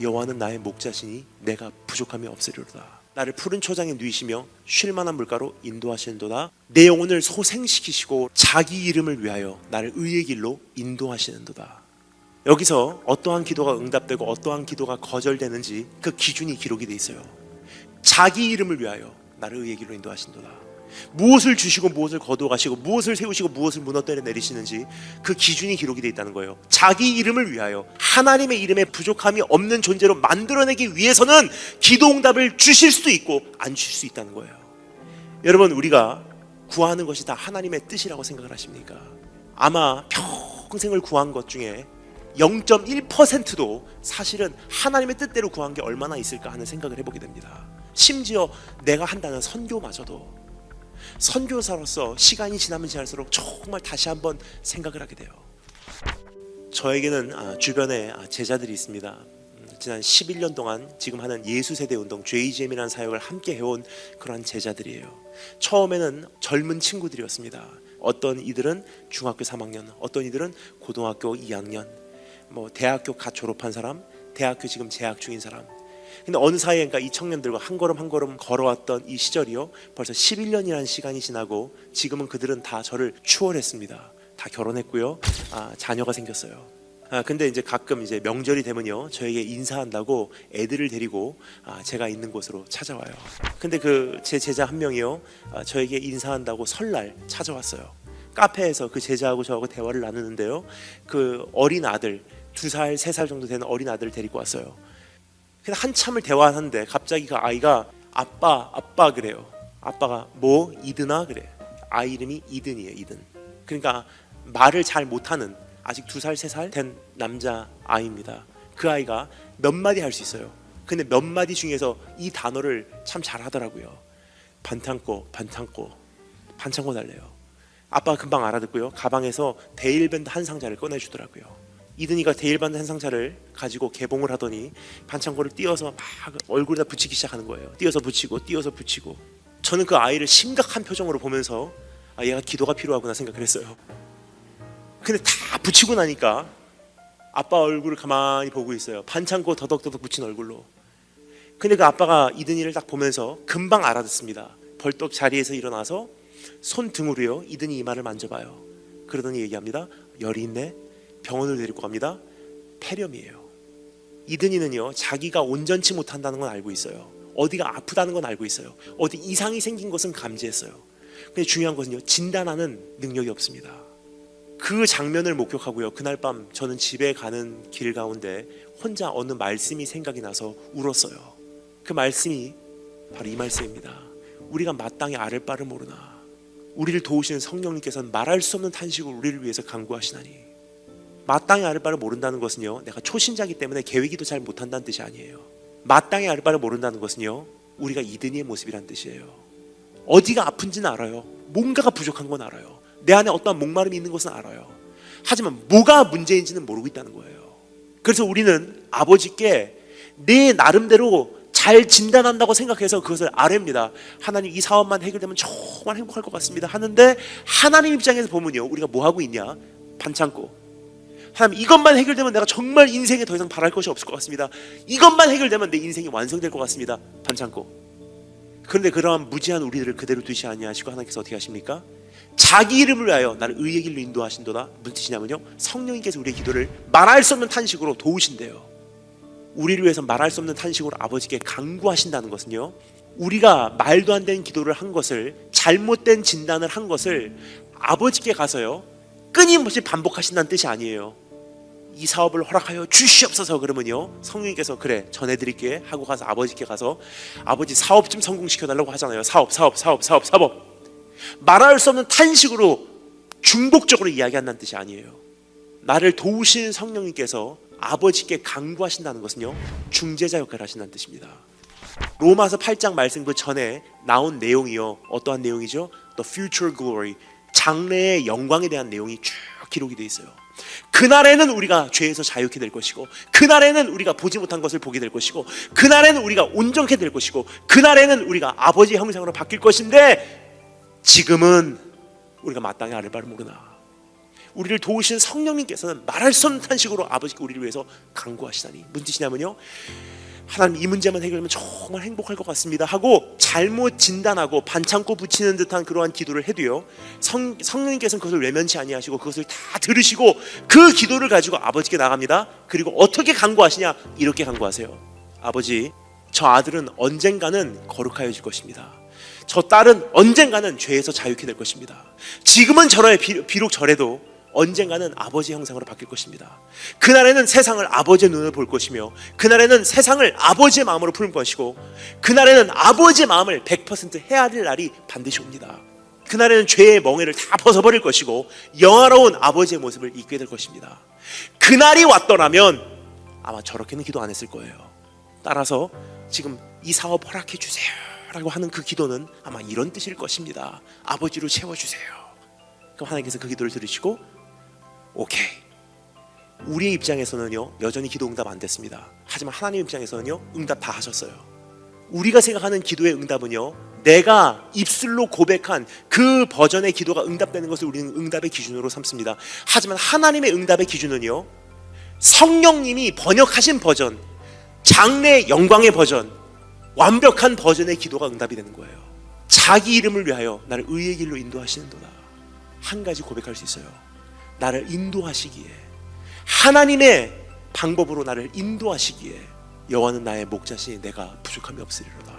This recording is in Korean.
여호와는 나의 목자시니 내가 부족함이 없으리로다. 나를 푸른 초장에 누이시며 쉴 만한 물가로 인도하시는도다. 내 영혼을 소생시키시고 자기 이름을 위하여 나를 의의 길로 인도하시는도다. 여기서 어떠한 기도가 응답되고 어떠한 기도가 거절되는지 그 기준이 기록이 돼 있어요. 자기 이름을 위하여 나를 의의 길로 인도하신도다. 무엇을 주시고 무엇을 거두어가시고 무엇을 세우시고 무엇을 무너뜨려 내리시는지 그 기준이 기록이 돼 있다는 거예요. 자기 이름을 위하여 하나님의 이름에 부족함이 없는 존재로 만들어내기 위해서는 기도 응답을 주실 수도 있고 안 주실 수 있다는 거예요. 여러분, 우리가 구하는 것이 다 하나님의 뜻이라고 생각을 하십니까? 아마 평생을 구한 것 중에 0.1%도 사실은 하나님의 뜻대로 구한 게 얼마나 있을까 하는 생각을 해보게 됩니다. 심지어 내가 한다는 선교마저도 선교사로서 시간이 지나면 지날수록 정말 다시 한번 생각을 하게 돼요. 저에게는 주변에 제자들이 있습니다. 지난 11년 동안 지금 하는 예수세대 운동 JGM이라는 사역을 함께 해온 그런 제자들이에요. 처음에는 젊은 친구들이었습니다. 어떤 이들은 중학교 3학년, 어떤 이들은 고등학교 2학년, 대학교 갓 졸업한 사람, 대학교 지금 재학 중인 사람. 근데 어느 사이에 이 청년들과 한 걸음 한 걸음 걸어왔던 이 시절이요, 벌써 11년이라는 시간이 지나고 지금은 그들은 다 저를 추월했습니다. 다 결혼했고요, 자녀가 생겼어요. 근데 이제 가끔 이제 명절이 되면요, 저에게 인사한다고 애들을 데리고 제가 있는 곳으로 찾아와요. 근데 제 제자 한 명이요, 저에게 인사한다고 설날 찾아왔어요. 카페에서 그 제자하고 저하고 대화를 나누는데요, 그 어린 아들 2살, 3살 정도 되는 어린 아들을 데리고 왔어요. 근데 한참을 대화하는데 갑자기 그 아이가 아빠 그래요. 아빠가 뭐 이든아 그래. 아이 이름이 이든이에요. 이든. 그러니까 말을 잘 못하는 아직 2살 3살 된 남자 아이입니다. 그 아이가 몇 마디 할 수 있어요. 근데 몇 마디 중에서 이 단어를 참 잘하더라고요. 반창고 달래요. 아빠가 금방 알아듣고요, 가방에서 데일밴드 한 상자를 꺼내주더라고요. 이든이가 데일밴드 한 상자를 가지고 개봉을 하더니 반창고를 띄어서 막 얼굴에다 붙이기 시작하는 거예요. 띄어서 붙이고. 저는 그 아이를 심각한 표정으로 보면서 얘가 기도가 필요하구나 생각을 했어요. 근데 다 붙이고 나니까 아빠 얼굴을 가만히 보고 있어요. 반창고 더덕더덕 붙인 얼굴로. 근데 그 아빠가 이든이를 딱 보면서 금방 알아듣습니다. 벌떡 자리에서 일어나서 손등으로요, 이든이 이마를 만져봐요. 그러더니 얘기합니다. 열이 있네. 병원을 데리고 갑니다. 폐렴이에요. 이든이는요, 자기가 온전치 못한다는 건 알고 있어요. 어디가 아프다는 건 알고 있어요. 어디 이상이 생긴 것은 감지했어요. 근데 중요한 것은요, 진단하는 능력이 없습니다. 그 장면을 목격하고요, 그날 밤 저는 집에 가는 길 가운데 혼자 어느 말씀이 생각이 나서 울었어요. 그 말씀이 바로 이 말씀입니다. 우리가 마땅히 아를 바를 모르나 우리를 도우시는 성령님께서는 말할 수 없는 탄식으로 우리를 위해서 간구하시나니. 마땅히 아를 바를 모른다는 것은요, 내가 초신자이기 때문에 계획이도 잘 못한다는 뜻이 아니에요. 마땅히 아를 바를 모른다는 것은요, 우리가 이든이의 모습이란 뜻이에요. 어디가 아픈지는 알아요. 뭔가가 부족한 건 알아요. 내 안에 어떠한 목마름이 있는 것은 알아요. 하지만 뭐가 문제인지는 모르고 있다는 거예요. 그래서 우리는 아버지께 내 나름대로 잘 진단한다고 생각해서 그것을 아뢰입니다. 하나님, 이 사업만 해결되면 정말 행복할 것 같습니다 하는데, 하나님 입장에서 보면요, 우리가 뭐 하고 있냐? 반창고. 하나님, 이것만 해결되면 내가 정말 인생에 더 이상 바랄 것이 없을 것 같습니다. 이것만 해결되면 내 인생이 완성될 것 같습니다. 반창고. 그런데 그러한 무지한 우리들을 그대로 두시 아니하시고 하나님께서 어떻게 하십니까? 자기 이름을 위하여 나를 의의 길로 인도하신도다. 무슨 뜻이냐면요, 성령님께서 우리의 기도를 말할 수 없는 탄식으로 도우신대요. 우리를 위해서 말할 수 없는 탄식으로 아버지께 간구하신다는 것은요, 우리가 말도 안 되는 기도를 한 것을, 잘못된 진단을 한 것을 아버지께 가서요, 끊임없이 반복하신다는 뜻이 아니에요. 이 사업을 허락하여 주시옵소서 그러면요, 성령님께서 그래 전해드릴게 하고 가서 아버지께 가서 아버지 사업 좀 성공시켜달라고 하잖아요. 사업. 말할 수 없는 탄식으로 중복적으로 이야기한다는 뜻이 아니에요. 나를 도우시는 성령님께서 아버지께 간구하신다는 것은요, 중재자 역할을 하신다는 뜻입니다. 로마서 8장 말씀 그 전에 나온 내용이요, 어떠한 내용이죠? The future glory, 장래의 영광에 대한 내용이 쭉 기록이 되어 있어요. 그날에는 우리가 죄에서 자유케 될 것이고, 그날에는 우리가 보지 못한 것을 보게 될 것이고, 그날에는 우리가 온전케 될 것이고, 그날에는 우리가 아버지의 형상으로 바뀔 것인데, 지금은 우리가 마땅히 아를 바를 모르나. 우리를 도우신 성령님께서는 말할 수 없는 식으로 아버지께 우리를 위해서 간구하시다니. 무슨 뜻이냐면요, 하나님 이 문제만 해결하면 정말 행복할 것 같습니다 하고 잘못 진단하고 반창고 붙이는 듯한 그러한 기도를 해도요, 성령님께서는 그것을 외면치 아니하시고 그것을 다 들으시고 그 기도를 가지고 아버지께 나갑니다. 그리고 어떻게 간구하시냐, 이렇게 간구하세요. 아버지, 저 아들은 언젠가는 거룩하여질 것입니다. 저 딸은 언젠가는 죄에서 자유케 될 것입니다. 지금은 저래, 비록 저래도 언젠가는 아버지의 형상으로 바뀔 것입니다. 그날에는 세상을 아버지의 눈을 볼 것이며, 그날에는 세상을 아버지의 마음으로 푸는 것이고, 그날에는 아버지의 마음을 100% 헤아릴 날이 반드시 옵니다. 그날에는 죄의 멍에를 다 벗어버릴 것이고 영화로운 아버지의 모습을 잊게 될 것입니다. 그날이 왔더라면 아마 저렇게는 기도 안 했을 거예요. 따라서 지금 이 사업 허락해 주세요 라고 하는 그 기도는 아마 이런 뜻일 것입니다. 아버지로 채워주세요. 그럼 하나님께서 그 기도를 들으시고 오케이, 우리의 입장에서는요 여전히 기도 응답 안 됐습니다. 하지만 하나님 입장에서는요 응답 다 하셨어요. 우리가 생각하는 기도의 응답은요, 내가 입술로 고백한 그 버전의 기도가 응답되는 것을 우리는 응답의 기준으로 삼습니다. 하지만 하나님의 응답의 기준은요, 성령님이 번역하신 버전, 장래의 영광의 버전, 완벽한 버전의 기도가 응답이 되는 거예요. 자기 이름을 위하여 나를 의의 길로 인도하시는도다. 한 가지 고백할 수 있어요. 나를 인도하시기에, 하나님의 방법으로 나를 인도하시기에 여호와는 나의 목자시니 내가 부족함이 없으리로다.